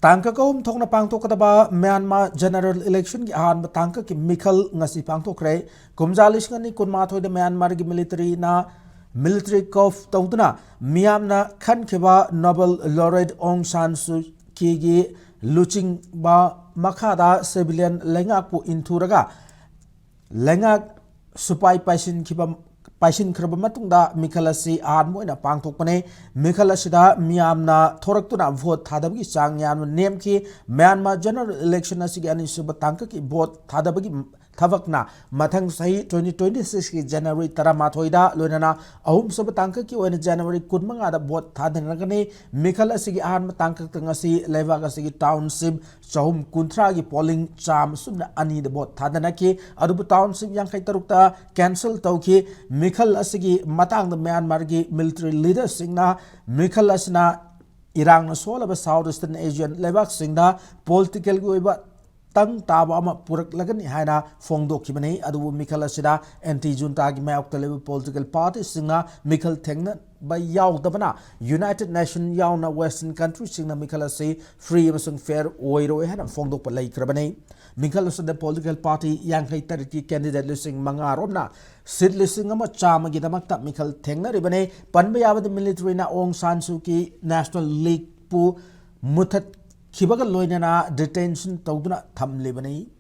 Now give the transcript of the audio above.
Tangka kaum thokna pangtok kataba Myanmar general election ki ahan tangka ki mikhal ngasi pangtok re kumjalis ngani kunma thoi de Myanmar ki military coup tawduna miyamna khan kheba Nobel laureate Aung San Suu Kyi gi luching ba makhada civilian lengak pu inthuraga lengak supai paisin khirba matungda mikhalasi ahan moina pangthokpane mikhalasida miyamna thoraktuna vote thadabgi chang yan nemki Myanmar general election asigi ani suba tangka ki vote thadabgi thavakna mathang sahi 2026 ki January 13 da loinana ahum suba tangka ki oina January 15 da vote thadanagani mikhalasigi ahan tangka tangasi levak asigi township chahum kunthra gi polling cham sumna ani da vote thadanaki adubu township yang kai tarukta cancel tawki mikhal asigi matang da Myanmar gi military leaders singna mikhal asna irang na solaba South Eastern Asian lebak singda political gi oiba tang taba ama purak lagani haina fongdo kibani adu mikhal asida anti junta gi mayok tele political party singna mikhal thengna ba yaw dabana United Nation yawna western country singna mikhal asi free amasung fair oiro hana fongdo pa lai krabani mikhal asida political party yang kai tariki candidate listing manga romna sit listing ama chama gi damakta mikhal thengna ribane panba yabad military na Aung San Suu Kyi National League pu muthat khibaga loinana detention tawduna thamlebani